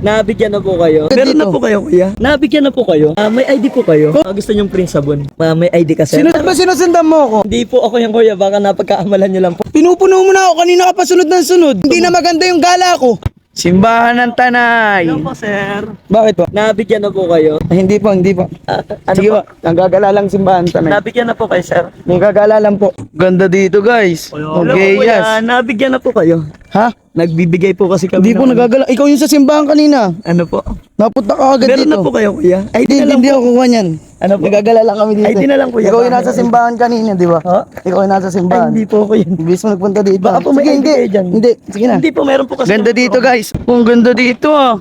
Nabigyan na po kayo. Meron na po kayo, kuya. Nabigyan na po kayo. May ID po kayo. Gusto nyong print sabon. May ID ka, sir. Sinusundan mo ako? Hindi po ako yung kuya. Baka napagkaamalan nyo lang po. Pinupuno mo na ako, kanina ka pa sunod ng sunod. Hindi na maganda yung gala ko. Simbahan ng Tanay. Hello po, sir. Bakit po? Nabigyan na po kayo. Hindi po, hindi po. Ano Sige po? po, nanggagala lang simbahan Tanay. Nabigyan na po kayo, sir. Nanggagala lang po. Ganda dito guys. Hello, Okay, kuya. yes. Nabigyan na po kayo. Ha? Nagbibigay po kasi kami. Hindi po nagagala. Ikaw yung sa simbahan kanina. Ano po? Napunta ka agad Meron dito. na po kayo, kuya. ID Hindi, na lang hindi po. ako kuha niyan. Ano po? Nagagala lang kami dito. ID na lang, kuya. Ikaw yung nasa simbahan kanina, di ba? Ha? Ikaw yung nasa Ay, simbahan. hindi po ako yun. Ibig mo nagpunta dito. Baka po may Sige, ID hindi. kayo dyan. Hindi, sige na. Hindi po, meron po kasi. Ganda dito guys. Ang ganda dito ah.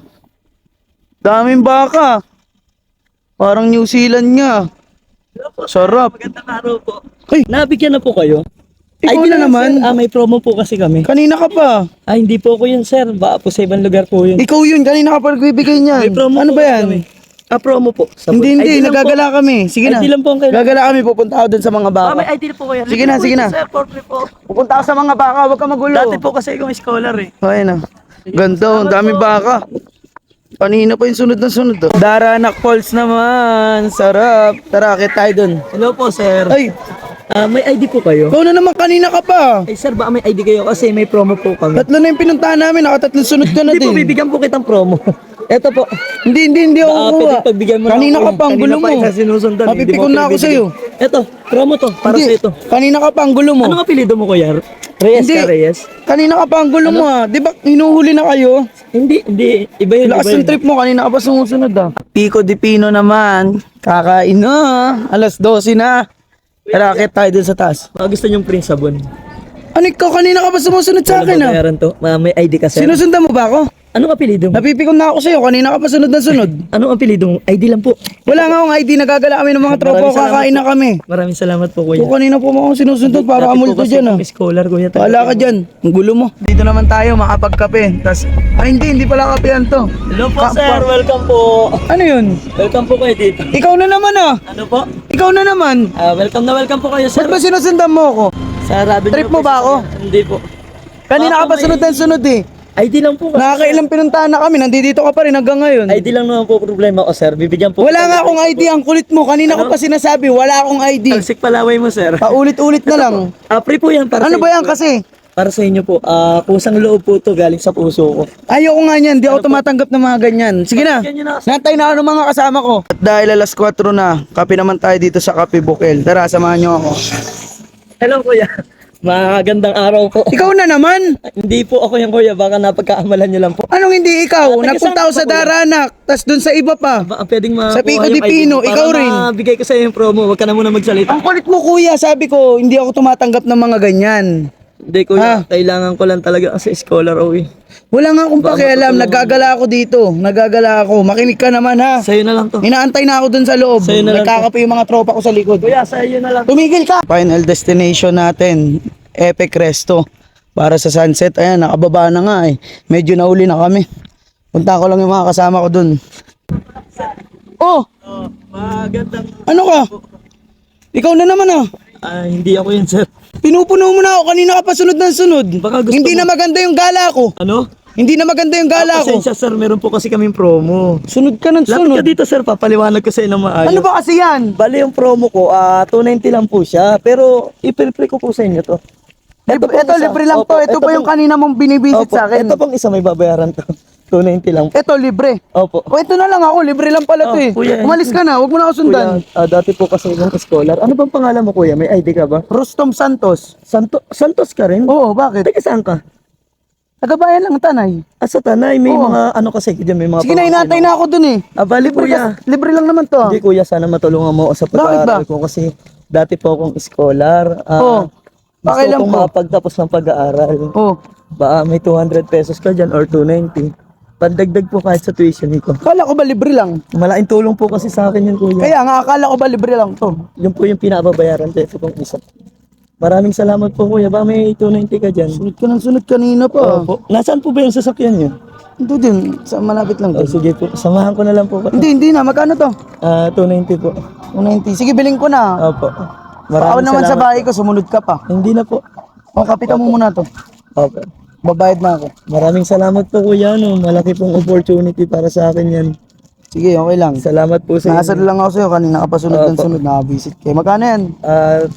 Daming baka. Parang New Zealand nga. Hello po, Sarap. magandang araw po. Ay, Nabigyan na po kayo. ikaw ID na lang, naman. sir. May promo po kasi kami. Kanina ka pa. Hindi po ako yun, sir. Baka po sa ibang lugar po yun. Ikaw yun, kanina ka pa nagbibigay niyan. May promo Ano po ba kasi yan? kami. Promo po. Sabon. Hindi, ID lang nagagala kami. Sige na. ID lang po ang kailangan. Gagala kami, pupunta ako dun sa mga Po. baka. May ID po kayo. Sige na, Libre po sige ito, na. Sir, for free po. Pupunta ako sa mga baka, huwag ka magulo. Dati po kasi akong scholar eh. Ay na. Ganda, ang daming baka. Kanina pa yung sunod na sunod. Oh. Daranak Falls naman. Sarap. Tara, akit tayo dun. Hello po, sir. Ay, May ID po kayo. ikaw na naman kanina ka pa. Sir, baka may ID kayo kasi may promo po kami. Tatlo na yung pinuntahan namin, nakatatlong sunod ka na Hindi po, din. bibigyan po kitang promo. Ito po. Hindi ako kuha. Pwede pagbigyan mo Kanina ako. ka pa, ang gulo mo. Kanina pa isa sinusundan. Hindi Mapipikon mo na ako pinibigyan. sa'yo. Ito, promo to. Para sa ito. Kanina ka pa, ang gulo mo. Anong apelido mo, kuya? Reyes Hindi. ka, Reyes? Kanina ka pa, ang gulo mo ah. Di ba, hinuhuli na kayo? Hindi. Iba yun. Lakas ng trip mo, kanina ka pa sumusunod ah. Pico de Pino naman. Kakain na. Alas 12 na. Tara, akit tayo dun sa taas. Gusto nyong print sabon. Ano ikaw, kanina ka pa sumusunod sa akin ah. Bayaran to. May ID ka, sir. Sinusundan mo ba ako? Anong apelido mo? Napipikon na ako sa'yo, kanina ka pa sunod na sunod. Anong apelido mo? ID lang po. Wala nga akong ID, nagagala kami ng mga tropa ko, Maraming salamat kakain na po. kami. Maraming salamat po, kuya. So, kanina po mo akong sinusunod para Dati po kamulto kasi dyan ah. akong scholar, kuya. Wala ka dyan, ang gulo mo. Dito naman tayo, makapagkape. Tas, hindi pala kapehan to. Hello po, sir. Welcome po. Ano yun? Welcome po kayo dito. Ikaw na naman ah. Ano po? Ikaw na naman. Welcome po kayo, sir. Ba't ba sinusundan mo ako? Sarado Trip niyo mo po ba sa- ako? Hindi po. Kanina ka pa sunod na sunod eh. ID lang po. Nakakailang pinuntahan na kami, nandito ka pa rin hanggang ngayon. ID lang naman po problema ko, sir. Bibigyan po. Wala nga akong ID, ang kulit mo. Kanina ko pa sinasabi, wala akong ID. Talsik palaway mo, sir. Paulit-ulit na lang. Free po yan para Ano sa ba inyo yan po. kasi? Para sa inyo po. Kusang loob po to galing sa puso ko. Ayoko nga niyan, di ako tumatanggap ng mga ganyan. Sige na, Bigyan niyo na. nantay na ako ng mga kasama ko. At dahil alas 4 na, kape naman tayo dito sa Kape Bukel. Tara, samahan niyo ako. Hello, kuya. Magandang araw po. Ikaw na naman! Hindi po ako yung kuya. Baka napagkaamalan niyo lang po. Anong hindi ikaw? Taga Nagpunta saan ako sa ka, kuya? Daranak, tas dun sa iba pa. Baka pwedeng Sa makuha Pico yung de ID Pino, mo. ikaw Para rin. mabigay ko sa iyo yung promo. Huwag ka na muna magsalita. Ang kulit mo kuya, sabi ko, hindi ako tumatanggap ng mga ganyan. Hindi kuya. Kailangan ko lang talaga kasi scholar o eh. Wala nga akong Baka pakialam, matutulungan. nagagala ako dito. Nagagala ako. Makinig ka naman ha. Sa'yo na lang to. Inaantay na ako dun sa loob. Sa'yo na lang Nagkakape yung mga tropa ko sa likod. Kuya, sa'yo na lang. Tumigil ka! Final destination natin, Epic Resto. Para sa sunset, ayan, nakababa na nga eh. Medyo nauli na kami. Punta ko lang yung mga kasama ko dun. Oh, Magandang. ano ka? Ikaw na naman ah. Hindi ako yun, sir. Pinupuno mo na ako, kanina ka pa sunod ng sunod. Baka gusto Hindi mo- na maganda yung gala ko. Ano? Hindi na maganda yung gala ko. Pasensya, sir. Meron po kasi kaming promo. Sunod ka ng Lapit sunod. ka dito, sir. Papaliwanag ko sa inyo ng maayos. Ano ba kasi yan? Bali yung promo ko, 290 lang po siya. Pero ipre-pre ko po sa inyo to. Ito, pong isa. libre lang to. Opo, Ito pa yung kanina mong binibisit Opo, sa akin. ito pong isa may babayaran to. 290 lang po. Ito, libre. Opo. O, ito na lang ako. Libre lang pala to Oh, eh. kuya. Umalis ka na. Huwag mo na ako sundan. Kuya, dati po kasi ibang scholar. Ano bang pangalan mo, kuya? May ID ka ba? Rustom Santos. Santos ka rin? Oo, bakit? Teka, saan ka? Tagabayan lang, Tanay. Sa Tanay, may Oo. mga ano kasi dyan, may mga Sige na, pamangkin inatay ako. na ako dun eh. Bali kuya. Libre lang naman to ah. Hindi kuya, sana matulungan mo ako sa Bakit ba? pag-aaral ko kasi dati po akong scholar. Oo. Gusto Pakailan kong po? makapagtapos ng pag-aaral. Oh, Baka may 200 pesos ka dyan or 290. Pandagdag po kahit sa tuition ko. akala ko ba libre lang? Malaking tulong po kasi sa akin yun kuya. Kaya nga, akala ko ba libre lang to? Yun po yung pinababayaran ko ito pong isa. Maraming salamat po kuya. Baka may 290 ka dyan. Sunod ka ng sunod kanina pa. Opo. Nasaan po ba yung sasakyan nyo? Ito din, sa malapit lang to. Sige po, samahan ko na lang po. Hindi na. Magkano to? 290 po. 190. Sige, biling ko na. Opo. Ako naman sa salamat bahay ko, sumunod ka pa. po. Hindi na po. O, kapitan mo muna to. Opo. Babayad na ako. Maraming salamat po kuya, no. Malaki pong opportunity para sa akin yan. Sige, okay lang. Salamat po sa Nasad lang ako sa'yo, kanina ka pa sunod ng Opo. sunod, nakabisit kayo. Magkano yan?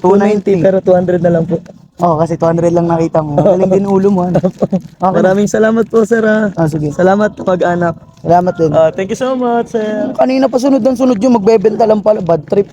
290 pero 200 na lang po. Oo, kasi 200 lang nakita mo. Magaling din ulo mo. Ano? Okay. Maraming salamat po sir. Sige. Salamat pag-anak. Salamat din. Thank you so much sir. Kanina pa sunod ng sunod yun, magbebenta lang pala, bad trip.